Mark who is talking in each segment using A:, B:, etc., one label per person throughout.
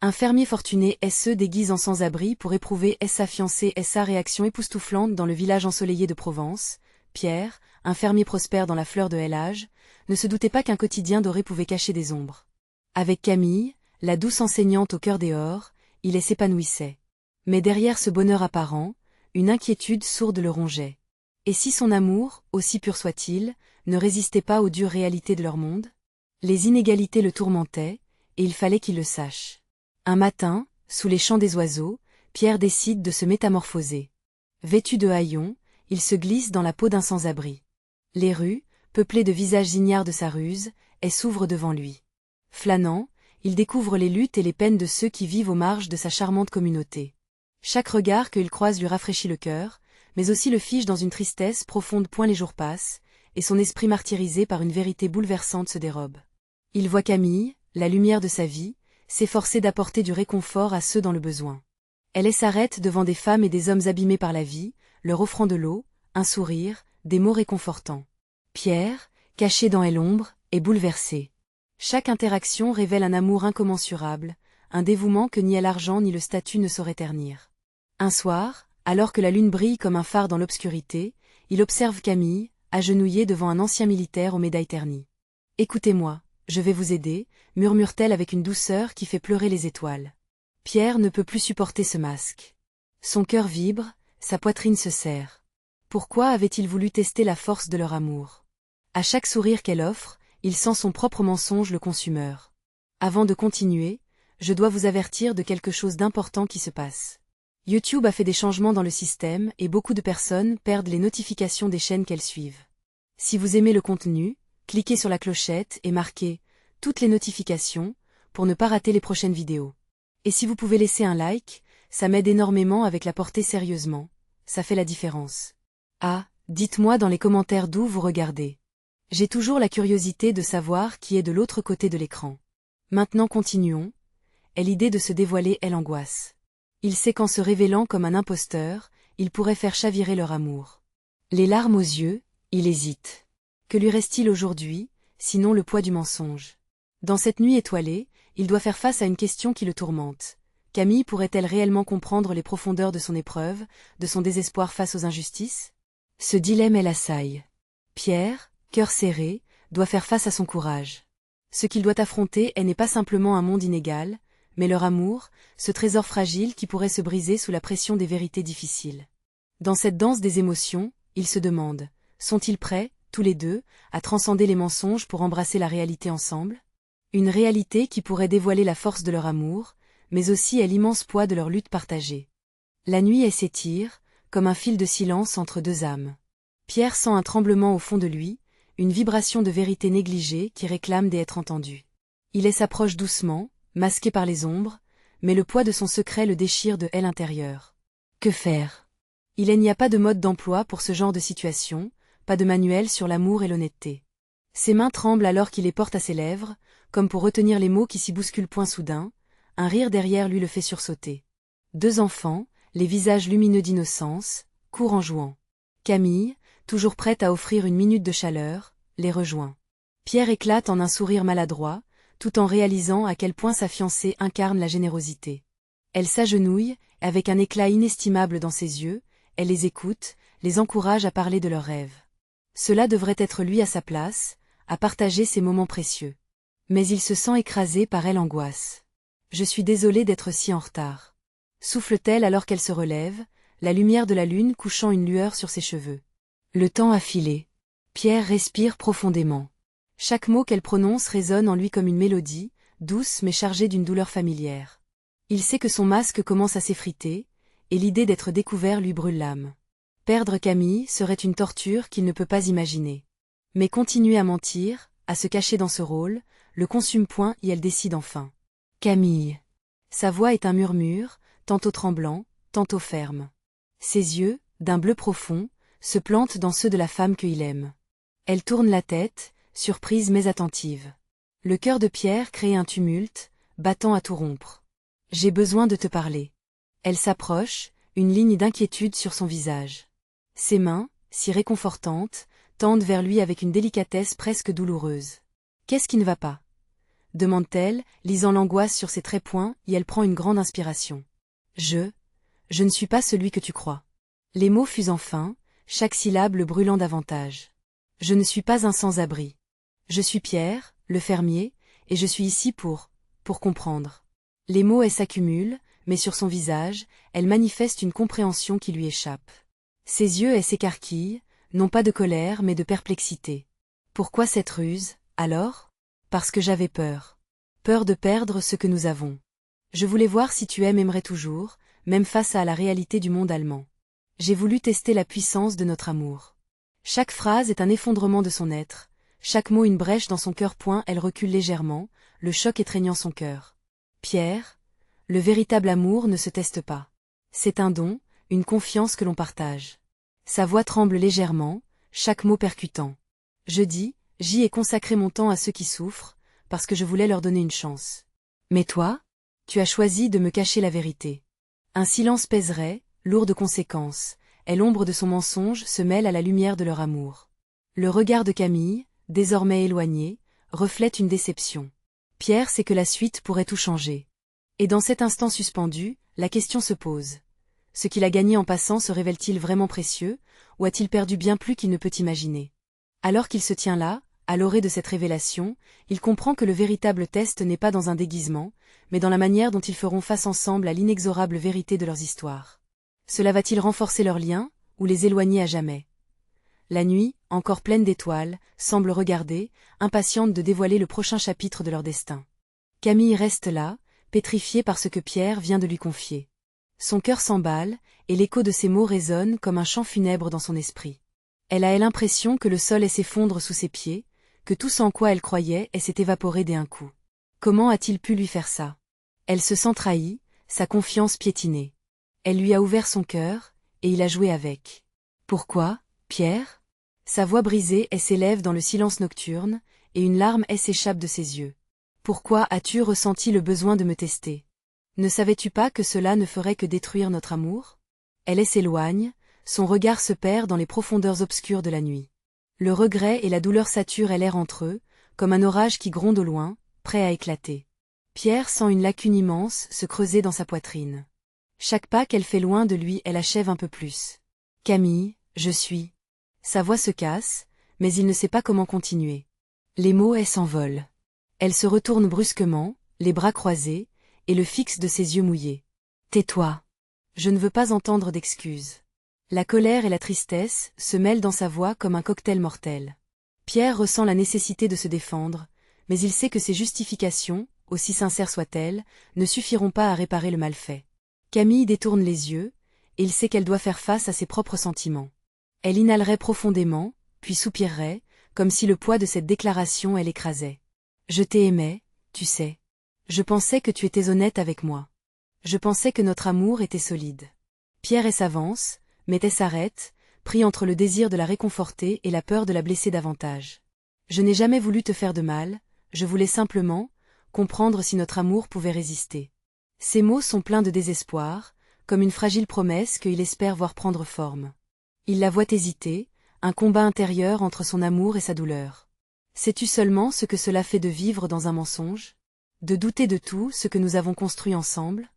A: Un fermier fortuné se déguise en sans-abri pour éprouver sa fiancée sa réaction époustouflante dans le village ensoleillé de Provence. Pierre, un fermier prospère dans la fleur de l'âge, ne se doutait pas qu'un quotidien doré pouvait cacher des ombres. Avec Camille, la douce enseignante au cœur des ors, il s'épanouissait. Mais derrière ce bonheur apparent, une inquiétude sourde le rongeait. Et si son amour, aussi pur soit-il, ne résistait pas aux dures réalités de leur monde? Les inégalités le tourmentaient, et il fallait qu'il le sache. Un matin, sous les chants des oiseaux, Pierre décide de se métamorphoser. Vêtu de haillons, il se glisse dans la peau d'un sans-abri. Les rues, peuplées de visages ignares de sa ruse, s'ouvrent devant lui. Flânant, il découvre les luttes et les peines de ceux qui vivent aux marges de sa charmante communauté. Chaque regard qu'il croise lui rafraîchit le cœur, mais aussi le fige dans une tristesse profonde. Point les jours passent, et son esprit martyrisé par une vérité bouleversante se dérobe. Il voit Camille, la lumière de sa vie, s'efforcer d'apporter du réconfort à ceux dans le besoin. Elle s'arrête devant des femmes et des hommes abîmés par la vie, leur offrant de l'eau, un sourire, des mots réconfortants. Pierre, caché dans l'ombre, est bouleversé. Chaque interaction révèle un amour incommensurable, un dévouement que ni l'argent ni le statut ne sauraient ternir. Un soir, alors que la lune brille comme un phare dans l'obscurité, il observe Camille, agenouillée devant un ancien militaire aux médailles ternies. « Écoutez-moi, je vais vous aider », murmure-t-elle avec une douceur qui fait pleurer les étoiles. Pierre ne peut plus supporter ce masque. Son cœur vibre, sa poitrine se serre. Pourquoi avait-il voulu tester la force de leur amour? À chaque sourire qu'elle offre, il sent son propre mensonge le consumeur. Avant de continuer, je dois vous avertir de quelque chose d'important qui se passe. YouTube a fait des changements dans le système et beaucoup de personnes perdent les notifications des chaînes qu'elles suivent. Si vous aimez le contenu, cliquez sur la clochette et marquez « Toutes les notifications » pour ne pas rater les prochaines vidéos. Et si vous pouvez laisser un like, ça m'aide énormément avec la portée sérieusement, ça fait la différence. Ah, dites-moi dans les commentaires d'où vous regardez. J'ai toujours la curiosité de savoir qui est de l'autre côté de l'écran. Maintenant continuons, et l'idée de se dévoiler l'angoisse. Il sait qu'en se révélant comme un imposteur, il pourrait faire chavirer leur amour. Les larmes aux yeux, il hésite. Que lui reste-t-il aujourd'hui, sinon le poids du mensonge? Dans cette nuit étoilée, il doit faire face à une question qui le tourmente. Camille pourrait-elle réellement comprendre les profondeurs de son épreuve, de son désespoir face aux injustices? Ce dilemme l'assaille. Pierre, cœur serré, doit faire face à son courage. Ce qu'il doit affronter n'est pas simplement un monde inégal, mais leur amour, ce trésor fragile qui pourrait se briser sous la pression des vérités difficiles. Dans cette danse des émotions, il se demande, sont-ils prêts, tous les deux, à transcender les mensonges pour embrasser la réalité ensemble? Une réalité qui pourrait dévoiler la force de leur amour, mais aussi l'immense poids de leur lutte partagée. La nuit s'étire, comme un fil de silence entre deux âmes. Pierre sent un tremblement au fond de lui, une vibration de vérité négligée qui réclame d'être entendue. Il s'approche doucement, masqué par les ombres, mais le poids de son secret le déchire de l'intérieur. Que faire? Il n'y a pas de mode d'emploi pour ce genre de situation, pas de manuel sur l'amour et l'honnêteté. Ses mains tremblent alors qu'il les porte à ses lèvres, comme pour retenir les mots qui s'y bousculent. Point soudain, un rire derrière lui le fait sursauter. Deux enfants, les visages lumineux d'innocence, courent en jouant. Camille, toujours prête à offrir une minute de chaleur, les rejoint. Pierre éclate en un sourire maladroit, tout en réalisant à quel point sa fiancée incarne la générosité. Elle s'agenouille, avec un éclat inestimable dans ses yeux, elle les écoute, les encourage à parler de leurs rêves. Cela devrait être lui à sa place, à partager ces moments précieux. Mais il se sent écrasé par l'angoisse. Je suis désolée d'être si en retard. Souffle-t-elle alors qu'elle se relève, la lumière de la lune couchant une lueur sur ses cheveux. Le temps a filé. Pierre respire profondément. Chaque mot qu'elle prononce résonne en lui comme une mélodie, douce mais chargée d'une douleur familière. Il sait que son masque commence à s'effriter, et l'idée d'être découvert lui brûle l'âme. Perdre Camille serait une torture qu'il ne peut pas imaginer. Mais continuer à mentir, à se cacher dans ce rôle, le consume point et elle décide enfin. Camille. Sa voix est un murmure, tantôt tremblant, tantôt ferme. Ses yeux, d'un bleu profond, se plantent dans ceux de la femme qu'il aime. Elle tourne la tête, surprise mais attentive. Le cœur de Pierre crée un tumulte, battant à tout rompre. J'ai besoin de te parler. Elle s'approche, une ligne d'inquiétude sur son visage. Ses mains, si réconfortantes, tendent vers lui avec une délicatesse presque douloureuse. Qu'est-ce qui ne va pas? demande-t-elle, lisant l'angoisse sur ses traits points, et elle prend une grande inspiration. Je ne suis pas celui que tu crois. Les mots fusent enfin, chaque syllabe le brûlant davantage. Je ne suis pas un sans-abri. Je suis Pierre, le fermier, et je suis ici pour comprendre. Les mots s'accumulent, mais sur son visage, elle manifeste une compréhension qui lui échappe. Ses yeux s'écarquillent, non pas de colère mais de perplexité. Pourquoi cette ruse, alors? Parce que j'avais peur. Peur de perdre ce que nous avons. Je voulais voir si tu m'aimerais toujours, même face à la réalité du monde allemand. J'ai voulu tester la puissance de notre amour. Chaque phrase est un effondrement de son être, chaque mot une brèche dans son cœur. Elle recule légèrement, le choc étreignant son cœur. Pierre, le véritable amour ne se teste pas. C'est un don, une confiance que l'on partage. Sa voix tremble légèrement, chaque mot percutant. J'y ai consacré mon temps à ceux qui souffrent, parce que je voulais leur donner une chance. Mais toi? Tu as choisi de me cacher la vérité. Un silence pèserait, lourd de conséquences, et l'ombre de son mensonge se mêle à la lumière de leur amour. Le regard de Camille, désormais éloigné, reflète une déception. Pierre sait que la suite pourrait tout changer. Et dans cet instant suspendu, la question se pose. Ce qu'il a gagné en passant se révèle-t-il vraiment précieux, ou a-t-il perdu bien plus qu'il ne peut imaginer? Alors qu'il se tient là, à l'orée de cette révélation, il comprend que le véritable test n'est pas dans un déguisement, mais dans la manière dont ils feront face ensemble à l'inexorable vérité de leurs histoires. Cela va-t-il renforcer leurs liens, ou les éloigner à jamais? La nuit, encore pleine d'étoiles, semble regarder, impatiente de dévoiler le prochain chapitre de leur destin. Camille reste là, pétrifiée par ce que Pierre vient de lui confier. Son cœur s'emballe, et l'écho de ses mots résonne comme un chant funèbre dans son esprit. Elle a l'impression que le sol s'effondre sous ses pieds, que tout ce en quoi elle croyait s'est évaporé d'un coup. Comment a-t-il pu lui faire ça? Elle se sent trahie, sa confiance piétinée. Elle lui a ouvert son cœur, et il a joué avec. Pourquoi, Pierre? Sa voix brisée s'élève dans le silence nocturne, et une larme s'échappe de ses yeux. Pourquoi as-tu ressenti le besoin de me tester? Ne savais-tu pas que cela ne ferait que détruire notre amour? Elle s'éloigne, son regard se perd dans les profondeurs obscures de la nuit. Le regret et la douleur saturent l'air entre eux, comme un orage qui gronde au loin, prêt à éclater. Pierre sent une lacune immense se creuser dans sa poitrine. Chaque pas qu'elle fait loin de lui, elle achève un peu plus. Camille, je suis. Sa voix se casse, mais il ne sait pas comment continuer. Les mots s'envolent. Elle se retourne brusquement, les bras croisés, et le fixe de ses yeux mouillés. Tais-toi. Je ne veux pas entendre d'excuses. La colère et la tristesse se mêlent dans sa voix comme un cocktail mortel. Pierre ressent la nécessité de se défendre, mais il sait que ses justifications, aussi sincères soient-elles, ne suffiront pas à réparer le mal fait. Camille détourne les yeux, et il sait qu'elle doit faire face à ses propres sentiments. Elle inhalerait profondément, puis soupirerait, comme si le poids de cette déclaration l'écrasait. Je t'aimais, tu sais. Je pensais que tu étais honnête avec moi. Je pensais que notre amour était solide. Pierre s'avance, mais elle s'arrête, pris entre le désir de la réconforter et la peur de la blesser davantage. Je n'ai jamais voulu te faire de mal, je voulais simplement comprendre si notre amour pouvait résister. Ces mots sont pleins de désespoir, comme une fragile promesse qu'il espère voir prendre forme. Il la voit hésiter, un combat intérieur entre son amour et sa douleur. Sais-tu seulement ce que cela fait de vivre dans un mensonge? De douter de tout ce que nous avons construit ensemble?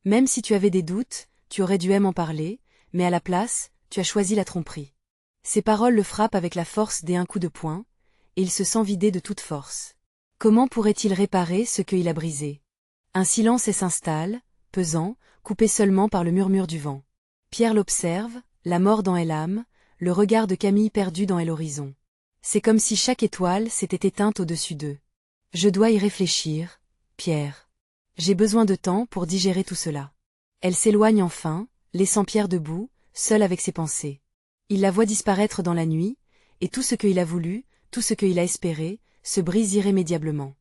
A: Même si tu avais des doutes, tu aurais dû m'en parler, mais à la place, tu as choisi la tromperie. Ces paroles le frappent avec la force d'un coup de poing, et il se sent vidé de toute force. Comment pourrait-il réparer ce qu'il a brisé? Un silence s'installe, pesant, coupé seulement par le murmure du vent. Pierre l'observe, la mort dans l'âme, le regard de Camille perdu dans l'horizon. C'est comme si chaque étoile s'était éteinte au-dessus d'eux. Je dois y réfléchir, Pierre. J'ai besoin de temps pour digérer tout cela. Elle s'éloigne enfin, laissant Pierre debout, seul avec ses pensées. Il la voit disparaître dans la nuit, et tout ce qu'il a voulu, tout ce qu'il a espéré, se brise irrémédiablement.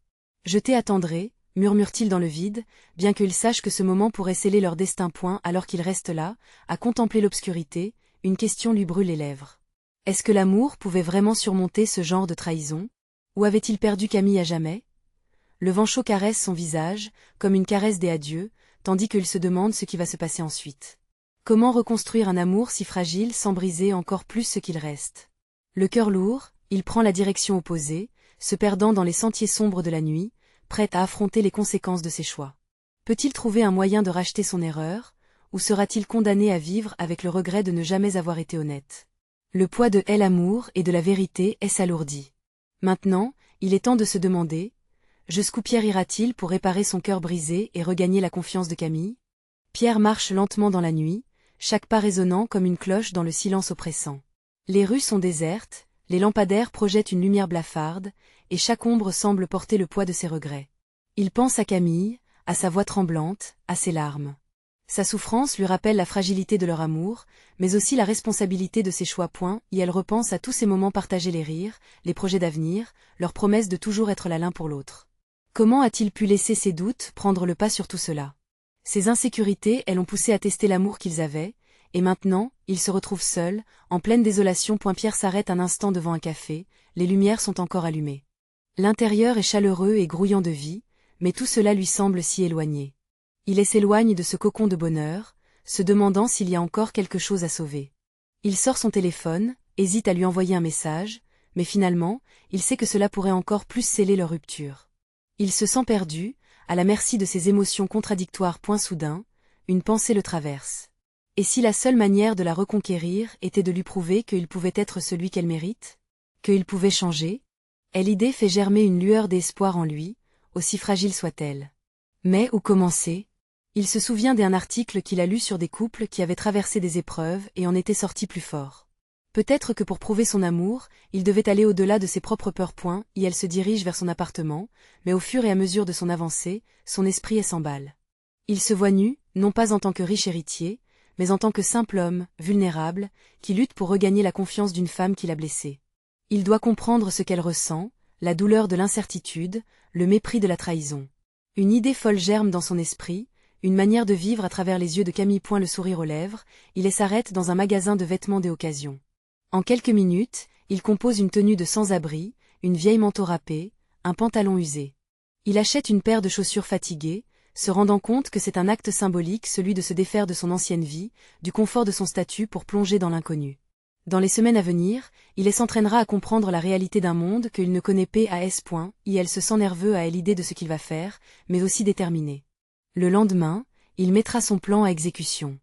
A: Je t'attendrai, murmure-t-il dans le vide, bien qu'il sache que ce moment pourrait sceller leur destin. Alors qu'il reste là, à contempler l'obscurité, une question lui brûle les lèvres. Est-ce que l'amour pouvait vraiment surmonter ce genre de trahison? Ou avait-il perdu Camille à jamais? Le vent chaud caresse son visage, comme une caresse des adieux, tandis qu'il se demande ce qui va se passer ensuite. Comment reconstruire un amour si fragile sans briser encore plus ce qu'il reste? Le cœur lourd, il prend la direction opposée, se perdant dans les sentiers sombres de la nuit, prêt à affronter les conséquences de ses choix. Peut-il trouver un moyen de racheter son erreur, ou sera-t-il condamné à vivre avec le regret de ne jamais avoir été honnête? Le poids de l'amour et de la vérité s'alourdit. Maintenant, il est temps de se demander, jusqu'où Pierre ira-t-il pour réparer son cœur brisé et regagner la confiance de Camille? Pierre marche lentement dans la nuit, chaque pas résonnant comme une cloche dans le silence oppressant. Les rues sont désertes, les lampadaires projettent une lumière blafarde, et chaque ombre semble porter le poids de ses regrets. Il pense à Camille, à sa voix tremblante, à ses larmes. Sa souffrance lui rappelle la fragilité de leur amour, mais aussi la responsabilité de ses choix. Et elle repense à tous ces moments partagés, les rires, les projets d'avenir, leur promesse de toujours être là l'un pour l'autre. Comment a-t-il pu laisser ses doutes prendre le pas sur tout cela? Ses insécurités l'ont poussé à tester l'amour qu'ils avaient, et maintenant, il se retrouve seul, en pleine désolation. Pierre s'arrête un instant devant un café, les lumières sont encore allumées. L'intérieur est chaleureux et grouillant de vie, mais tout cela lui semble si éloigné. Il s'éloigne de ce cocon de bonheur, se demandant s'il y a encore quelque chose à sauver. Il sort son téléphone, hésite à lui envoyer un message, mais finalement, il sait que cela pourrait encore plus sceller leur rupture. Il se sent perdu, à la merci de ses émotions contradictoires. Soudain, une pensée le traverse. Et si la seule manière de la reconquérir était de lui prouver qu'il pouvait être celui qu'elle mérite? Qu'il pouvait changer? L'idée fait germer une lueur d'espoir en lui, aussi fragile soit-elle. Mais où commencer? Il se souvient d'un article qu'il a lu sur des couples qui avaient traversé des épreuves et en étaient sortis plus forts. Peut-être que pour prouver son amour, il devait aller au-delà de ses propres peurs. Et elle se dirige vers son appartement, mais au fur et à mesure de son avancée, son esprit s'emballe. Il se voit nu, non pas en tant que riche héritier, mais en tant que simple homme, vulnérable, qui lutte pour regagner la confiance d'une femme qu'il a blessée. Il doit comprendre ce qu'elle ressent, la douleur de l'incertitude, le mépris de la trahison. Une idée folle germe dans son esprit, une manière de vivre à travers les yeux de Camille. Le sourire aux lèvres, il s'arrête dans un magasin de vêtements d'occasion. En quelques minutes, il compose une tenue de sans-abri, une vieille manteau râpée, un pantalon usé. Il achète une paire de chaussures fatiguées, se rendant compte que c'est un acte symbolique, celui de se défaire de son ancienne vie, du confort de son statut pour plonger dans l'inconnu. Dans les semaines à venir, il s'entraînera à comprendre la réalité d'un monde qu'il ne connaît pas à ce point, et elle se sent nerveux à l'idée de ce qu'il va faire, mais aussi déterminé. Le lendemain, il mettra son plan à exécution.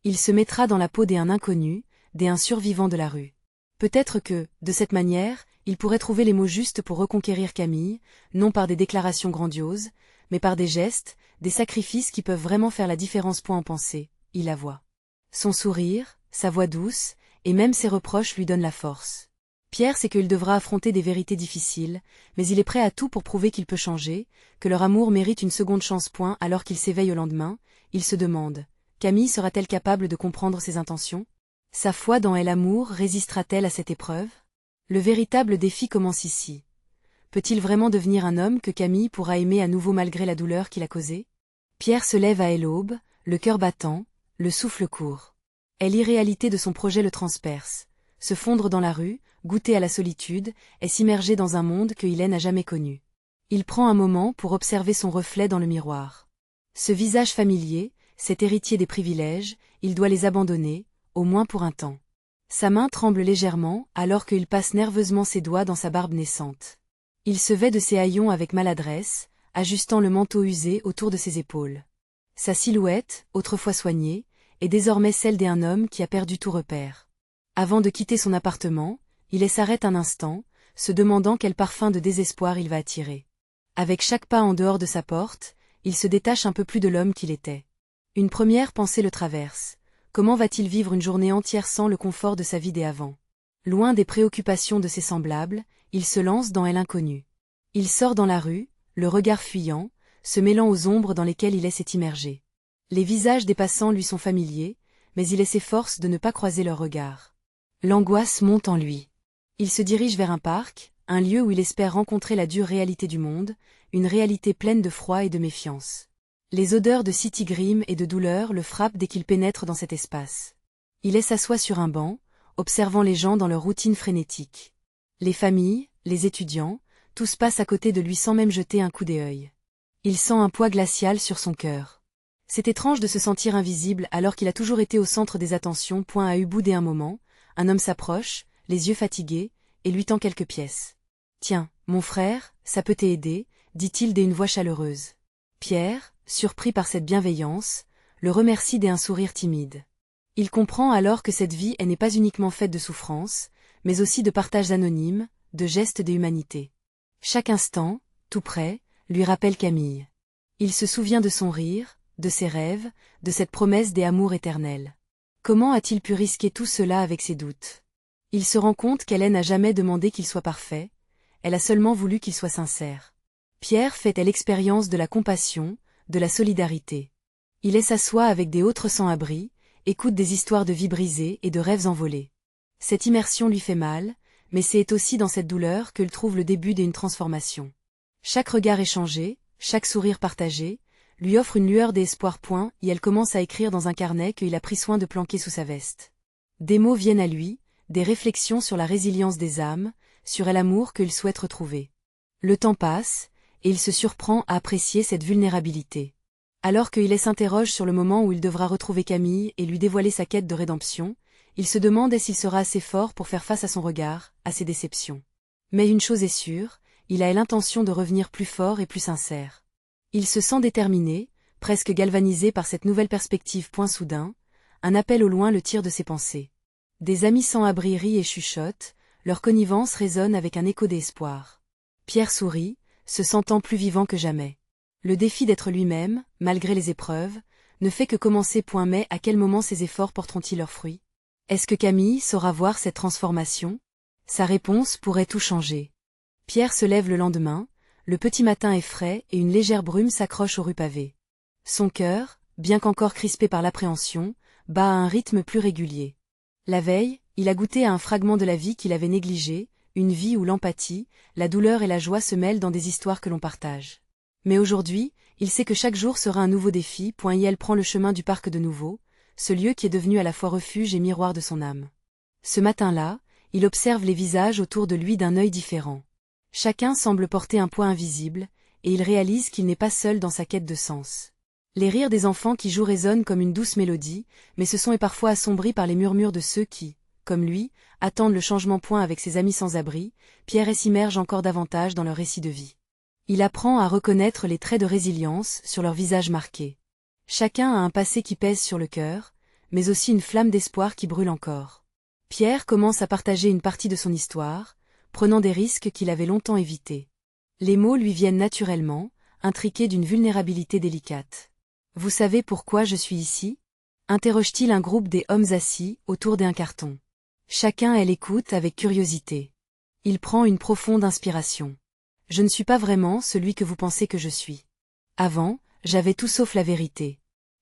A: Il se mettra dans la peau d'un inconnu, d'un survivant de la rue. Peut-être que, de cette manière, il pourrait trouver les mots justes pour reconquérir Camille, non par des déclarations grandioses, mais par des gestes, des sacrifices qui peuvent vraiment faire la différence. En pensée, il la voit. Son sourire, sa voix douce, et même ses reproches lui donnent la force. Pierre sait qu'il devra affronter des vérités difficiles, mais il est prêt à tout pour prouver qu'il peut changer, que leur amour mérite une seconde chance. Alors qu'il s'éveille au lendemain, il se demande, Camille sera-t-elle capable de comprendre ses intentions? Sa foi dans l'amour résistera-t-elle à cette épreuve? Le véritable défi commence ici. Peut-il vraiment devenir un homme que Camille pourra aimer à nouveau malgré la douleur qu'il a causée? Pierre se lève à l'aube, le cœur battant, le souffle court. L'irréalité de son projet le transperce. Se fondre dans la rue, goûter à la solitude, s'immerger dans un monde que Hélène n'a jamais connu. Il prend un moment pour observer son reflet dans le miroir. Ce visage familier, cet héritier des privilèges, il doit les abandonner, au moins pour un temps. Sa main tremble légèrement alors qu'il passe nerveusement ses doigts dans sa barbe naissante. Il se vêt de ses haillons avec maladresse, ajustant le manteau usé autour de ses épaules. Sa silhouette, autrefois soignée, est désormais celle d'un homme qui a perdu tout repère. Avant de quitter son appartement, il s'arrête un instant, se demandant quel parfum de désespoir il va attirer. Avec chaque pas en dehors de sa porte, il se détache un peu plus de l'homme qu'il était. Une première pensée le traverse. Comment va-t-il vivre une journée entière sans le confort de sa vie d'avant? Loin des préoccupations de ses semblables, il se lance dans l'inconnu. Il sort dans la rue, le regard fuyant, se mêlant aux ombres dans lesquelles il s'est immergé. Les visages des passants lui sont familiers, mais il s'efforce de ne pas croiser leurs regards. L'angoisse monte en lui. Il se dirige vers un parc, un lieu où il espère rencontrer la dure réalité du monde, une réalité pleine de froid et de méfiance. Les odeurs de City Grim et de douleur le frappent dès qu'il pénètre dans cet espace. Il s'assoit sur un banc, observant les gens dans leur routine frénétique. Les familles, les étudiants, tous passent à côté de lui sans même jeter un coup d'œil. Il sent un poids glacial sur son cœur. C'est étrange de se sentir invisible alors qu'il a toujours été au centre des attentions. À eu boudé un moment, un homme s'approche, les yeux fatigués, et lui tend quelques pièces. « Tiens, mon frère, ça peut t'aider » dit-il d'une voix chaleureuse. Pierre, surpris par cette bienveillance, le remercie d'un sourire timide. Il comprend alors que cette vie n'est pas uniquement faite de souffrances, mais aussi de partages anonymes, de gestes et humanité. Chaque instant, tout près, lui rappelle Camille. Il se souvient de son rire, de ses rêves, de cette promesse des amours éternels. Comment a-t-il pu risquer tout cela avec ses doutes? Il se rend compte qu'Hélène n'a jamais demandé qu'il soit parfait, elle a seulement voulu qu'il soit sincère. Pierre fait l'expérience de la compassion, de la solidarité. Il s'assoit avec des autres sans-abri, écoute des histoires de vies brisées et de rêves envolés. Cette immersion lui fait mal, mais c'est aussi dans cette douleur qu'il trouve le début d'une transformation. Chaque regard échangé, chaque sourire partagé, lui offre une lueur d'espoir. Et elle commence à écrire dans un carnet qu'il a pris soin de planquer sous sa veste. Des mots viennent à lui, des réflexions sur la résilience des âmes, sur l'amour qu'il souhaite retrouver. Le temps passe, et il se surprend à apprécier cette vulnérabilité. Alors qu'il s'interroge sur le moment où il devra retrouver Camille et lui dévoiler sa quête de rédemption, il se demande s'il sera assez fort pour faire face à son regard, à ses déceptions. Mais une chose est sûre, il a l'intention de revenir plus fort et plus sincère. Il se sent déterminé, presque galvanisé par cette nouvelle perspective. Soudain, un appel au loin le tire de ses pensées. Des amis sans abri rient et chuchotent, leur connivence résonne avec un écho d'espoir. Pierre sourit, se sentant plus vivant que jamais. Le défi d'être lui-même, malgré les épreuves, ne fait que commencer. Mais à quel moment ces efforts porteront-ils leurs fruits? Est-ce que Camille saura voir cette transformation? Sa réponse pourrait tout changer. Pierre se lève le lendemain, le petit matin est frais et une légère brume s'accroche aux rues pavées. Son cœur, bien qu'encore crispé par l'appréhension, bat à un rythme plus régulier. La veille, il a goûté à un fragment de la vie qu'il avait négligé, une vie où l'empathie, la douleur et la joie se mêlent dans des histoires que l'on partage. Mais aujourd'hui, il sait que chaque jour sera un nouveau défi. Et elle prend le chemin du parc de nouveau, ce lieu qui est devenu à la fois refuge et miroir de son âme. Ce matin-là, il observe les visages autour de lui d'un œil différent. Chacun semble porter un poids invisible, et il réalise qu'il n'est pas seul dans sa quête de sens. Les rires des enfants qui jouent résonnent comme une douce mélodie, mais ce son est parfois assombri par les murmures de ceux qui, comme lui, attendent le changement. Avec ses amis sans abri, Pierre s'immerge encore davantage dans leur récit de vie. Il apprend à reconnaître les traits de résilience sur leurs visages marqués. Chacun a un passé qui pèse sur le cœur, mais aussi une flamme d'espoir qui brûle encore. Pierre commence à partager une partie de son histoire, prenant des risques qu'il avait longtemps évités. Les mots lui viennent naturellement, intriqués d'une vulnérabilité délicate. « Vous savez pourquoi je suis ici ?» interroge-t-il un groupe des hommes assis autour d'un carton. Chacun l'écoute avec curiosité. Il prend une profonde inspiration. « Je ne suis pas vraiment celui que vous pensez que je suis. Avant, j'avais tout sauf la vérité. »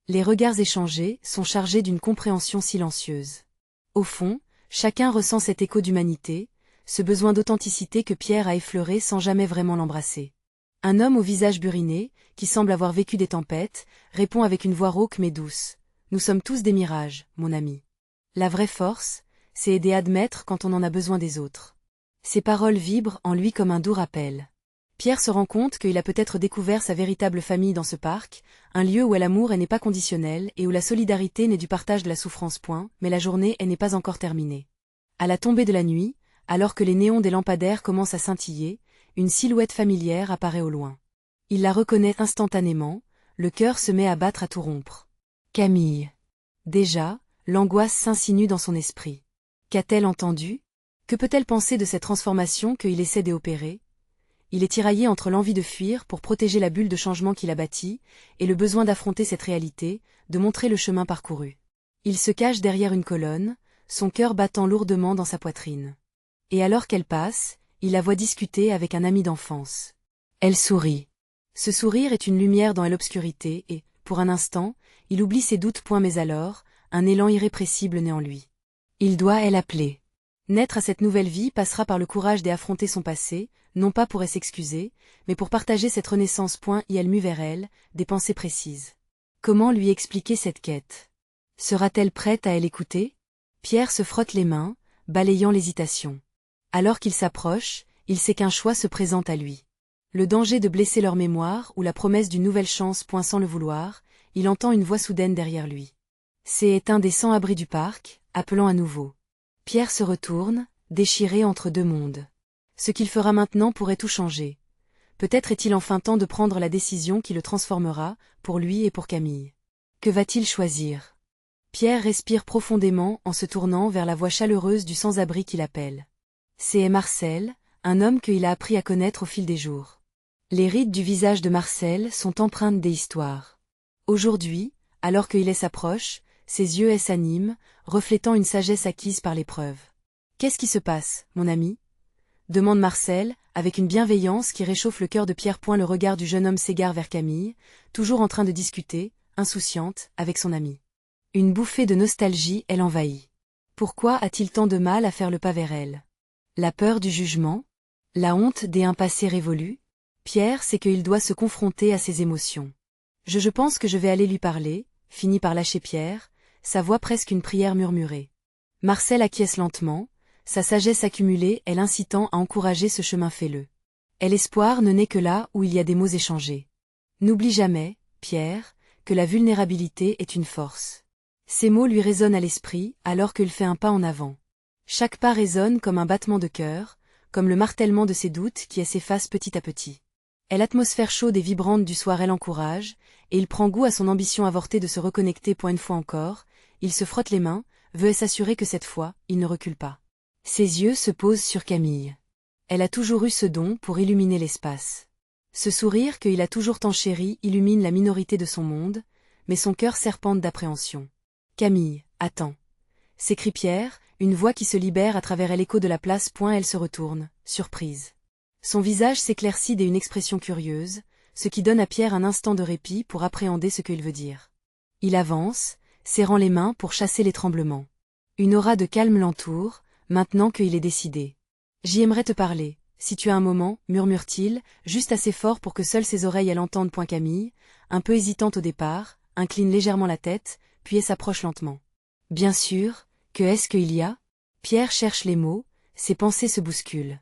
A: Les regards échangés sont chargés d'une compréhension silencieuse. Au fond, chacun ressent cet écho d'humanité, ce besoin d'authenticité que Pierre a effleuré sans jamais vraiment l'embrasser. Un homme au visage buriné, qui semble avoir vécu des tempêtes, répond avec une voix rauque mais douce. « Nous sommes tous des mirages, mon ami. La vraie force, c'est aider à admettre quand on en a besoin des autres. » Ces paroles vibrent en lui comme un doux rappel. Pierre se rend compte qu'il a peut-être découvert sa véritable famille dans ce parc, un lieu où l'amour n'est pas conditionnel et où la solidarité n'est du partage de la souffrance. Mais la journée n'est pas encore terminée. À la tombée de la nuit, alors que les néons des lampadaires commencent à scintiller, une silhouette familière apparaît au loin. Il la reconnaît instantanément, le cœur se met à battre à tout rompre. Camille. Déjà, l'angoisse s'insinue dans son esprit. Qu'a-t-elle entendu? Que peut-elle penser de cette transformation qu'il essaie d'opérer? Il est tiraillé entre l'envie de fuir pour protéger la bulle de changement qu'il a bâtie, et le besoin d'affronter cette réalité, de montrer le chemin parcouru. Il se cache derrière une colonne, son cœur battant lourdement dans sa poitrine. Et alors qu'elle passe, il la voit discuter avec un ami d'enfance. Elle sourit. Ce sourire est une lumière dans l'obscurité et, pour un instant, il oublie ses doutes. Mais alors, un élan irrépressible naît en lui. Il doit l'appeler. Naître à cette nouvelle vie passera par le courage d'affronter son passé, non pas pour s'excuser, mais pour partager cette renaissance. Elle mue vers elle, des pensées précises. Comment lui expliquer cette quête? Sera-t-elle prête à l'écouter? Pierre se frotte les mains, balayant l'hésitation. Alors qu'il s'approche, il sait qu'un choix se présente à lui. Le danger de blesser leur mémoire ou la promesse d'une nouvelle chance. Sans le vouloir, il entend une voix soudaine derrière lui. C'est un des sans-abri du parc, appelant à nouveau. Pierre se retourne, déchiré entre deux mondes. Ce qu'il fera maintenant pourrait tout changer. peut-être est-il enfin temps de prendre la décision qui le transformera, pour lui et pour Camille. Que va-t-il choisir? Pierre respire profondément en se tournant vers la voix chaleureuse du sans-abri qui l'appelle. C'est Marcel, un homme qu'il a appris à connaître au fil des jours. Les rides du visage de Marcel sont empreintes des histoires. Aujourd'hui, alors que il s'approche, ses yeux s'animent, reflétant une sagesse acquise par l'épreuve. « Qu'est-ce qui se passe, mon ami ?» demande Marcel, avec une bienveillance qui réchauffe le cœur de Pierre. Le regard du jeune homme s'égare vers Camille, toujours en train de discuter, insouciante, avec son ami. Une bouffée de nostalgie l'envahit. Pourquoi a-t-il tant de mal à faire le pas vers elle? La peur du jugement? La honte des passés révolus? Pierre sait qu'il doit se confronter à ses émotions. Je pense que je vais aller lui parler, finit par lâcher Pierre, sa voix presque une prière murmurée. Marcel acquiesce lentement, sa sagesse accumulée l'incitant à encourager ce chemin fêleux. L'espoir ne naît que là où il y a des mots échangés. N'oublie jamais, Pierre, que la vulnérabilité est une force. Ces mots lui résonnent à l'esprit alors qu'il fait un pas en avant. Chaque pas résonne comme un battement de cœur, comme le martèlement de ses doutes qui s'effacent petit à petit. L'atmosphère chaude et vibrante du soir l'encourage, et il prend goût à son ambition avortée de se reconnecter. Une fois encore, il se frotte les mains, veut s'assurer que cette fois, il ne recule pas. Ses yeux se posent sur Camille. Elle a toujours eu ce don pour illuminer l'espace. Ce sourire qu'il a toujours tant chéri illumine la minorité de son monde, mais son cœur serpente d'appréhension. « Camille, attends !» s'écrie Pierre, une voix qui se libère à travers l'écho de la place. Elle se retourne, surprise. Son visage s'éclaircit d'une expression curieuse, ce qui donne à Pierre un instant de répit pour appréhender ce qu'il veut dire. Il avance, serrant les mains pour chasser les tremblements. Une aura de calme l'entoure, maintenant qu'il est décidé. « J'y aimerais te parler, si tu as un moment, » murmure-t-il, juste assez fort pour que seules ses oreilles l'entendent. Camille, un peu hésitante au départ, incline légèrement la tête, puis s'approche lentement. « Bien sûr, que est-ce qu'il y a ?» Pierre cherche les mots, ses pensées se bousculent.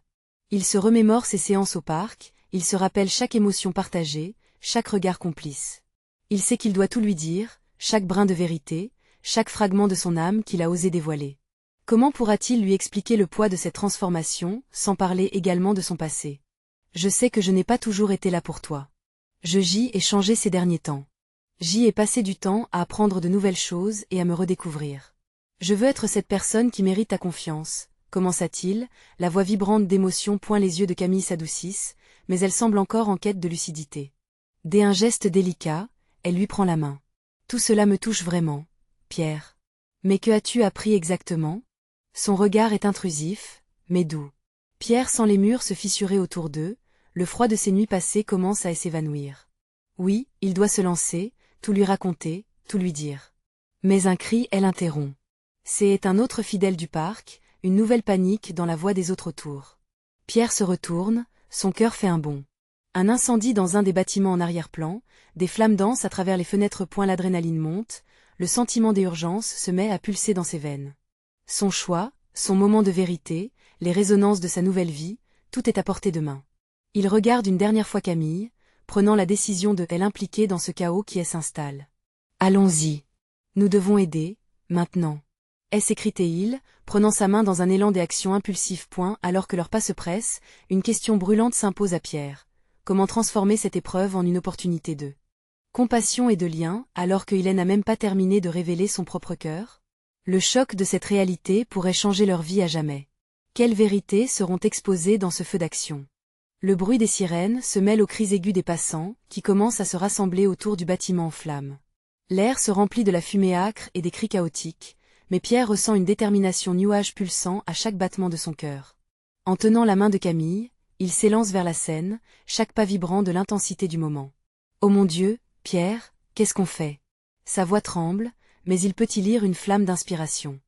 A: Il se remémore ses séances au parc, il se rappelle chaque émotion partagée, chaque regard complice. Il sait qu'il doit tout lui dire, chaque brin de vérité, chaque fragment de son âme qu'il a osé dévoiler. Comment pourra-t-il lui expliquer le poids de cette transformation, sans parler également de son passé? Je sais que je n'ai pas toujours été là pour toi. J'y ai changé ces derniers temps. J'y ai passé du temps à apprendre de nouvelles choses et à me redécouvrir. Je veux être cette personne qui mérite ta confiance, commença-t-il, la voix vibrante d'émotion. Les yeux de Camille s'adoucissent, mais elle semble encore en quête de lucidité. Dès un geste délicat, elle lui prend la main. Tout cela me touche vraiment, Pierre. Mais que as-tu appris exactement? Son regard est intrusif, mais doux. Pierre sent les murs se fissurer autour d'eux, le froid de ces nuits passées commence à s'évanouir. Oui, il doit se lancer, tout lui raconter, tout lui dire. Mais un cri l'interrompt. C'est un autre fidèle du parc, une nouvelle panique dans la voix des autres autour. Pierre se retourne, son cœur fait un bond. Un incendie dans un des bâtiments en arrière-plan, des flammes dansent à travers les fenêtres. L'adrénaline monte, le sentiment d'urgence se met à pulser dans ses veines. Son choix, son moment de vérité, les résonances de sa nouvelle vie, tout est à portée de main. Il regarde une dernière fois Camille, prenant la décision de l'impliquer dans ce chaos qui s'installe. « Allons-y. Nous devons aider, maintenant. » s'écrie-t-il, prenant sa main dans un élan d'action impulsif. Alors que leurs pas se pressent, une question brûlante s'impose à Pierre. Comment transformer cette épreuve en une opportunité de compassion et de lien, alors que n'a même pas terminé de révéler son propre cœur? Le choc de cette réalité pourrait changer leur vie à jamais. Quelles vérités seront exposées dans ce feu d'action? Le bruit des sirènes se mêle aux cris aigus des passants, qui commencent à se rassembler autour du bâtiment en flammes. L'air se remplit de la fumée âcre et des cris chaotiques, mais Pierre ressent une détermination nuage pulsant à chaque battement de son cœur. En tenant la main de Camille, il s'élance vers la scène, chaque pas vibrant de l'intensité du moment. « Oh mon Dieu, Pierre, qu'est-ce qu'on fait ?» Sa voix tremble, mais il peut y lire une flamme d'inspiration.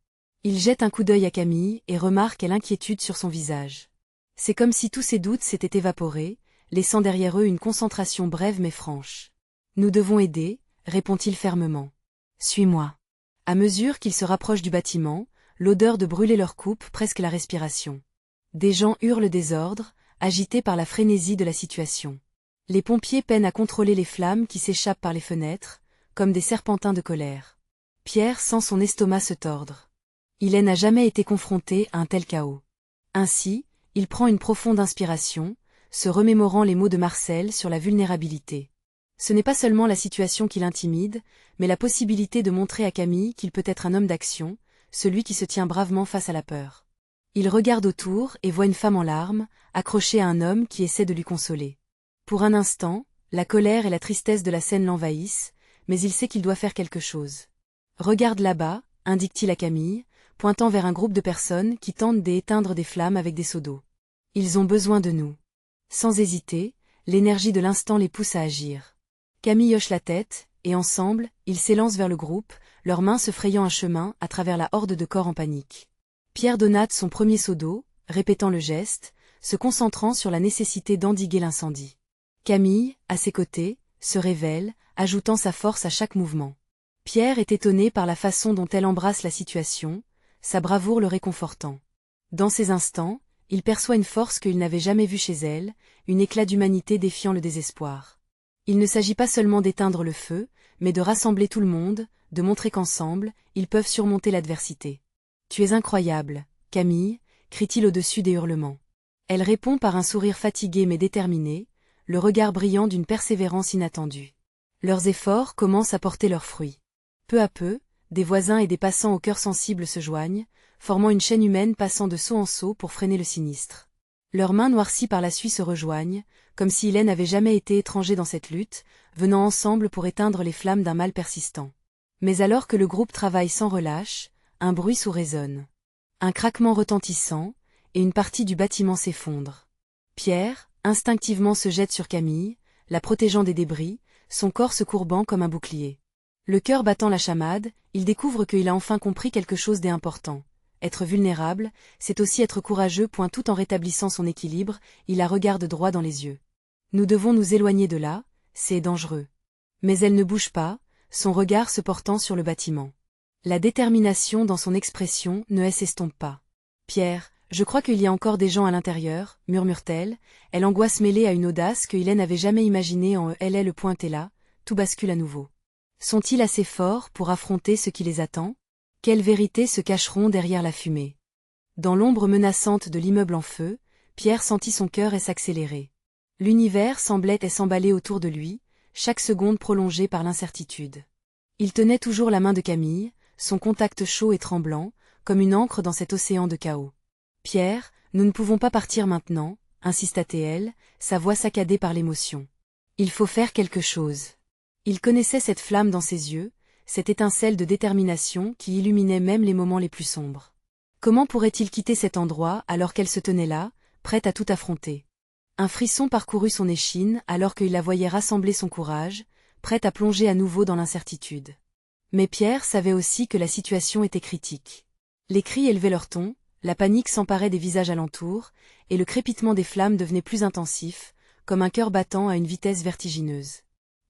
A: Il jette un coup d'œil à Camille et remarque l'inquiétude sur son visage. C'est comme si tous ses doutes s'étaient évaporés, laissant derrière eux une concentration brève mais franche. « Nous devons aider, » répond-il fermement. « Suis-moi. » À mesure qu'ils se rapprochent du bâtiment, l'odeur de brûler leur coupe presque la respiration. Des gens hurlent le désordre, agités par la frénésie de la situation. Les pompiers peinent à contrôler les flammes qui s'échappent par les fenêtres, comme des serpentins de colère. Pierre sent son estomac se tordre. Il n'a jamais été confronté à un tel chaos. Ainsi, il prend une profonde inspiration, se remémorant les mots de Marcel sur la vulnérabilité. Ce n'est pas seulement la situation qui l'intimide, mais la possibilité de montrer à Camille qu'il peut être un homme d'action, celui qui se tient bravement face à la peur. Il regarde autour et voit une femme en larmes, accrochée à un homme qui essaie de lui consoler. Pour un instant, la colère et la tristesse de la scène l'envahissent, mais il sait qu'il doit faire quelque chose. « Regarde là-bas », indique-t-il à Camille, pointant vers un groupe de personnes qui tentent d'éteindre des flammes avec des seaux d'eau. « Ils ont besoin de nous. » Sans hésiter, l'énergie de l'instant les pousse à agir. Camille hoche la tête, et ensemble, ils s'élancent vers le groupe, leurs mains se frayant un chemin à travers la horde de corps en panique. Pierre donne son premier seau d'eau, répétant le geste, se concentrant sur la nécessité d'endiguer l'incendie. Camille, à ses côtés, se révèle, ajoutant sa force à chaque mouvement. Pierre est étonné par la façon dont elle embrasse la situation, sa bravoure le réconfortant. Dans ces instants, il perçoit une force qu'il n'avait jamais vue chez elle, un éclat d'humanité défiant le désespoir. Il ne s'agit pas seulement d'éteindre le feu, mais de rassembler tout le monde, de montrer qu'ensemble, ils peuvent surmonter l'adversité. « Tu es incroyable, Camille », crie-t-il au-dessus des hurlements. Elle répond par un sourire fatigué mais déterminé, le regard brillant d'une persévérance inattendue. Leurs efforts commencent à porter leurs fruits. Peu à peu, des voisins et des passants au cœur sensible se joignent, formant une chaîne humaine passant de saut en saut pour freiner le sinistre. Leurs mains noircies par la suie se rejoignent, comme si Hélène n'avait jamais été étranger dans cette lutte, venant ensemble pour éteindre les flammes d'un mal persistant. Mais alors que le groupe travaille sans relâche, un bruit sourd résonne. Un craquement retentissant, et une partie du bâtiment s'effondre. Pierre, instinctivement se jette sur Camille, la protégeant des débris, son corps se courbant comme un bouclier. Le cœur battant la chamade, il découvre qu'il a enfin compris quelque chose d'important. Être vulnérable, c'est aussi être courageux. Tout en rétablissant son équilibre, il la regarde droit dans les yeux. Nous devons nous éloigner de là, c'est dangereux. Mais elle ne bouge pas, son regard se portant sur le bâtiment. La détermination dans son expression ne s'estompe pas. Pierre, je crois qu'il y a encore des gens à l'intérieur, murmure-t-elle, elle angoisse mêlée à une audace que Hélène n'avait jamais imaginée en elle. Le point est là, tout bascule à nouveau. Sont-ils assez forts pour affronter ce qui les attend? Quelles vérités se cacheront derrière la fumée? Dans l'ombre menaçante de l'immeuble en feu, Pierre sentit son cœur s'accélérer. L'univers semblait s'emballer autour de lui, chaque seconde prolongée par l'incertitude. Il tenait toujours la main de Camille, son contact chaud et tremblant, comme une ancre dans cet océan de chaos. « Pierre, nous ne pouvons pas partir maintenant, » insista-t-elle, sa voix saccadée par l'émotion. « Il faut faire quelque chose. » Il connaissait cette flamme dans ses yeux, cette étincelle de détermination qui illuminait même les moments les plus sombres. Comment pourrait-il quitter cet endroit alors qu'elle se tenait là, prête à tout affronter? Un frisson parcourut son échine alors qu'il la voyait rassembler son courage, prête à plonger à nouveau dans l'incertitude. Mais Pierre savait aussi que la situation était critique. Les cris élevaient leur ton, la panique s'emparait des visages alentours, et le crépitement des flammes devenait plus intensif, comme un cœur battant à une vitesse vertigineuse.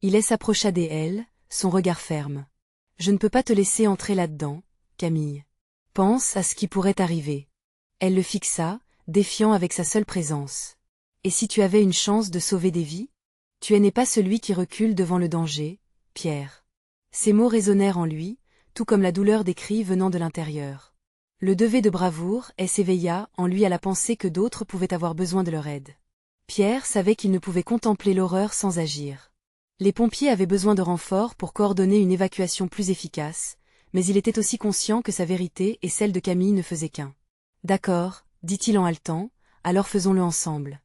A: Il s'approcha d'elle, son regard ferme. « Je ne peux pas te laisser entrer là-dedans, Camille. Pense à ce qui pourrait arriver. » Elle le fixa, défiant avec sa seule présence. « Et si tu avais une chance de sauver des vies? Tu n'es pas celui qui recule devant le danger, Pierre. » Ces mots résonnèrent en lui, tout comme la douleur des cris venant de l'intérieur. Le devet de bravoure s'éveilla en lui à la pensée que d'autres pouvaient avoir besoin de leur aide. Pierre savait qu'il ne pouvait contempler l'horreur sans agir. Les pompiers avaient besoin de renforts pour coordonner une évacuation plus efficace, mais il était aussi conscient que sa vérité et celle de Camille ne faisaient qu'un. « D'accord, » dit-il en haletant, « alors faisons-le ensemble. »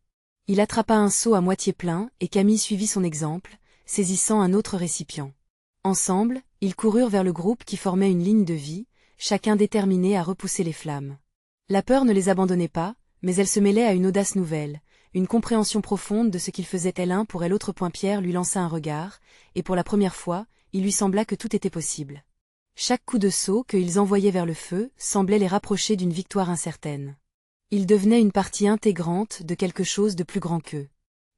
A: Il attrapa un seau à moitié plein et Camille suivit son exemple, saisissant un autre récipient. Ensemble, ils coururent vers le groupe qui formait une ligne de vie, chacun déterminé à repousser les flammes. La peur ne les abandonnait pas, mais elle se mêlait à une audace nouvelle, une compréhension profonde de ce qu'il faisait l'un pour elle. Pierre lui lança un regard, et pour la première fois, il lui sembla que tout était possible. Chaque coup de seau qu'ils envoyaient vers le feu semblait les rapprocher d'une victoire incertaine. Ils devenaient une partie intégrante de quelque chose de plus grand qu'eux.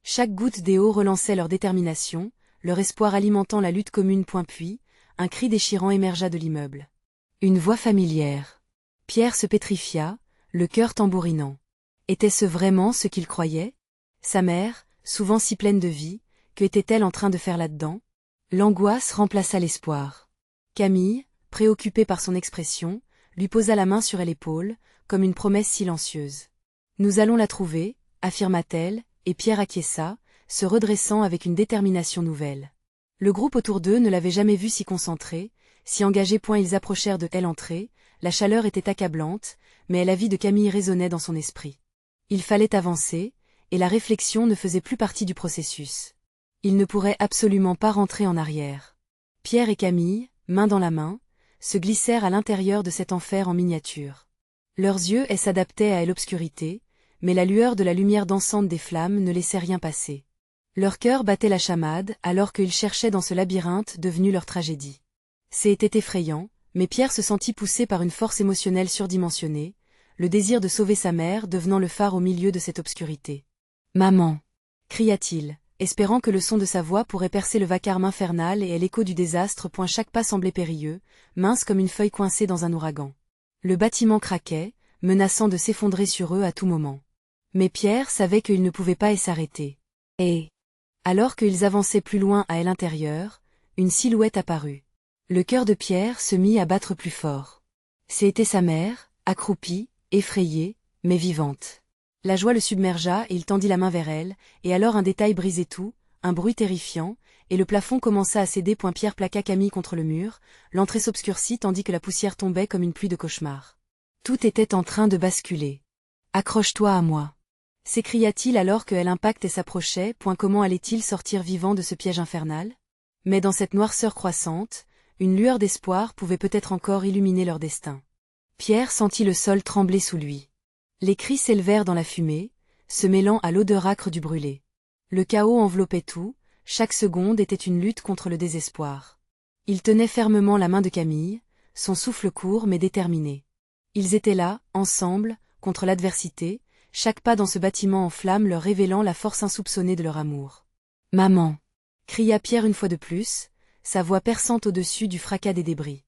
A: Chaque goutte d'eau relançait leur détermination, leur espoir alimentant la lutte commune. Puis, un cri déchirant émergea de l'immeuble. Une voix familière. Pierre se pétrifia, le cœur tambourinant. Était-ce vraiment ce qu'il croyait? Sa mère, souvent si pleine de vie, que était-elle en train de faire là-dedans? L'angoisse remplaça l'espoir. Camille, préoccupée par son expression, lui posa la main sur l'épaule, comme une promesse silencieuse. « Nous allons la trouver, affirma-t-elle, et Pierre acquiesça, se redressant avec une détermination nouvelle. Le groupe autour d'eux ne l'avait jamais vu si concentré, si engagé. Ils approchèrent de l'entrée, la chaleur était accablante, mais la vie de Camille résonnait dans son esprit. Il fallait avancer, et la réflexion ne faisait plus partie du processus. Il ne pourrait absolument pas rentrer en arrière. Pierre et Camille, main dans la main, se glissèrent à l'intérieur de cet enfer en miniature. Leurs yeux s'adaptaient à l'obscurité, mais la lueur de la lumière dansante des flammes ne laissait rien passer. Leur cœur battait la chamade alors qu'ils cherchaient dans ce labyrinthe devenu leur tragédie. C'était effrayant, mais Pierre se sentit poussé par une force émotionnelle surdimensionnée, le désir de sauver sa mère devenant le phare au milieu de cette obscurité. « Maman !» cria-t-il, espérant que le son de sa voix pourrait percer le vacarme infernal et l'écho du désastre. Chaque pas semblait périlleux, mince comme une feuille coincée dans un ouragan. Le bâtiment craquait, menaçant de s'effondrer sur eux à tout moment. Mais Pierre savait qu'il ne pouvait pas s'arrêter. Et, alors qu'ils avançaient plus loin à l'intérieur, une silhouette apparut. Le cœur de Pierre se mit à battre plus fort. C'était sa mère, accroupie, effrayée, mais vivante. La joie le submergea et il tendit la main vers elle, et alors un détail brisait tout, un bruit terrifiant, et le plafond commença à céder. Pierre plaqua Camille contre le mur, l'entrée s'obscurcit tandis que la poussière tombait comme une pluie de cauchemar. Tout était en train de basculer. « Accroche-toi à moi !» s'écria-t-il alors que l'impact s'approchait. Comment allait-il sortir vivant de ce piège infernal? Mais dans cette noirceur croissante, une lueur d'espoir pouvait peut-être encore illuminer leur destin. Pierre sentit le sol trembler sous lui. Les cris s'élevèrent dans la fumée, se mêlant à l'odeur âcre du brûlé. Le chaos enveloppait tout, chaque seconde était une lutte contre le désespoir. Il tenait fermement la main de Camille, son souffle court mais déterminé. Ils étaient là, ensemble, contre l'adversité, chaque pas dans ce bâtiment en flammes leur révélant la force insoupçonnée de leur amour. « Maman !» cria Pierre une fois de plus, sa voix perçante au-dessus du fracas des débris.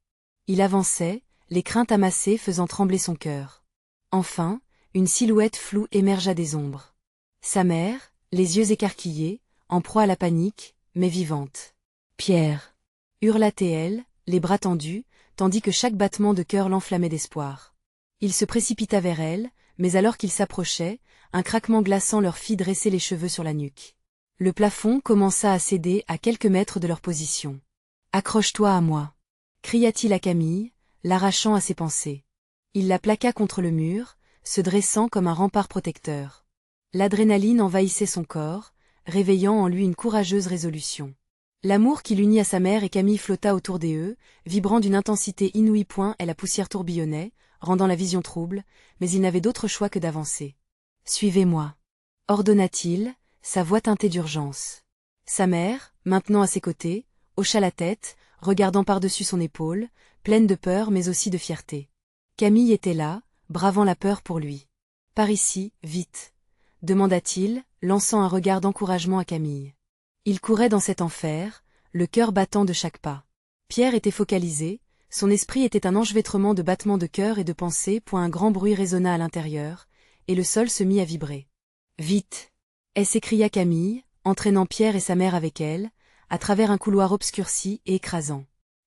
A: Il avançait, les craintes amassées faisant trembler son cœur. Enfin, une silhouette floue émergea des ombres. Sa mère, les yeux écarquillés, en proie à la panique, mais vivante. « Pierre !» hurla-t-elle, les bras tendus, tandis que chaque battement de cœur l'enflammait d'espoir. Il se précipita vers elle, mais alors qu'ils s'approchaient, un craquement glaçant leur fit dresser les cheveux sur la nuque. Le plafond commença à céder à quelques mètres de leur position. « Accroche-toi à moi !» cria-t-il à Camille, l'arrachant à ses pensées. Il la plaqua contre le mur, se dressant comme un rempart protecteur. L'adrénaline envahissait son corps, réveillant en lui une courageuse résolution. L'amour qui l'unit à sa mère et Camille flotta autour d'eux, vibrant d'une intensité inouïe. La poussière tourbillonnait, rendant la vision trouble, mais il n'avait d'autre choix que d'avancer. « Suivez-moi !» ordonna-t-il, sa voix teintée d'urgence. Sa mère, maintenant à ses côtés, hocha la tête, regardant par-dessus son épaule, pleine de peur mais aussi de fierté. Camille était là, bravant la peur pour lui. « Par ici, vite !» demanda-t-il, lançant un regard d'encouragement à Camille. Il courait dans cet enfer, le cœur battant de chaque pas. Pierre était focalisé, son esprit était un enchevêtrement de battements de cœur et de pensées. Un grand bruit résonna à l'intérieur, et le sol se mit à vibrer. « Vite !» s'écria Camille, entraînant Pierre et sa mère avec elle, à travers un couloir obscurci et écrasant.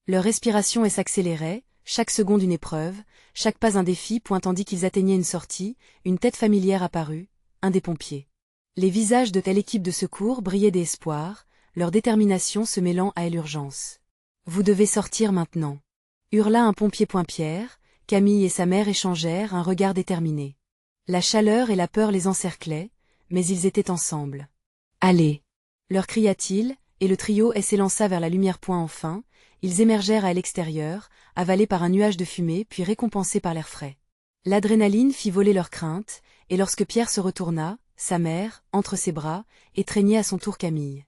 A: Leur respiration s'accélérait, chaque seconde une épreuve, chaque pas un défi. Tandis qu'ils atteignaient une sortie, une tête familière apparut, un des pompiers. Les visages de telle équipe de secours brillaient d'espoir, leur détermination se mêlant à l'urgence. « Vous devez sortir maintenant !» hurla un pompier. Pierre, Camille et sa mère échangèrent un regard déterminé. La chaleur et la peur les encerclaient, mais ils étaient ensemble. « Allez !» leur cria-t-il, et le trio s'élança vers la lumière. Enfin, ils émergèrent à l'extérieur, avalés par un nuage de fumée puis récompensés par l'air frais. L'adrénaline fit voler leurs craintes, et lorsque Pierre se retourna, sa mère, entre ses bras, étreignait à son tour Camille.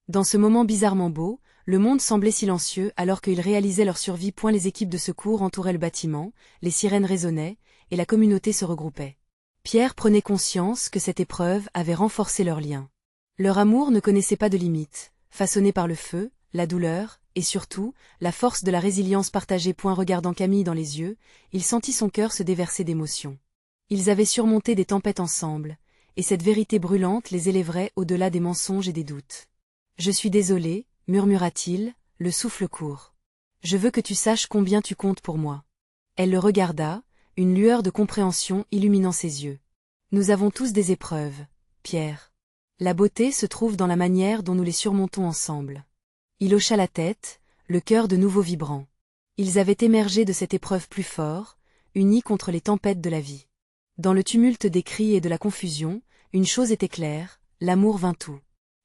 A: Dans ce moment bizarrement beau, le monde semblait silencieux alors qu'ils réalisaient leur survie. Les équipes de secours entouraient le bâtiment, les sirènes résonnaient, et la communauté se regroupait. Pierre prenait conscience que cette épreuve avait renforcé leur lien. Leur amour ne connaissait pas de limites, façonné par le feu, la douleur, et surtout, la force de la résilience partagée. Regardant Camille dans les yeux, il sentit son cœur se déverser d'émotion. Ils avaient surmonté des tempêtes ensemble, et cette vérité brûlante les élèverait au-delà des mensonges et des doutes. « Je suis désolé, » murmura-t-il, le souffle court. « Je veux que tu saches combien tu comptes pour moi. » Elle le regarda, une lueur de compréhension illuminant ses yeux. « Nous avons tous des épreuves, Pierre. » La beauté se trouve dans la manière dont nous les surmontons ensemble. Il hocha la tête, le cœur de nouveau vibrant. Ils avaient émergé de cette épreuve plus forts, unis contre les tempêtes de la vie. Dans le tumulte des cris et de la confusion, une chose était claire, l'amour vainc tout.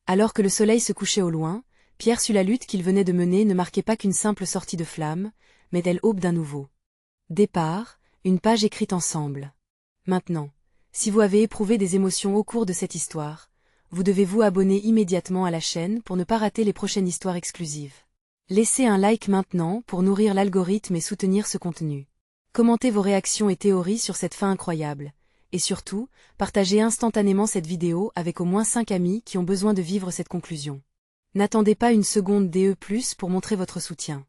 A: Alors que le soleil se couchait au loin, Pierre sut la lutte qu'il venait de mener ne marquait pas qu'une simple sortie de flamme, mais elle l'aube d'un nouveau départ, une page écrite ensemble. Maintenant, si vous avez éprouvé des émotions au cours de cette histoire, vous devez vous abonner immédiatement à la chaîne pour ne pas rater les prochaines histoires exclusives. Laissez un like maintenant pour nourrir l'algorithme et soutenir ce contenu. Commentez vos réactions et théories sur cette fin incroyable. Et surtout, partagez instantanément cette vidéo avec au moins 5 amis qui ont besoin de vivre cette conclusion. N'attendez pas une seconde DE+ pour montrer votre soutien.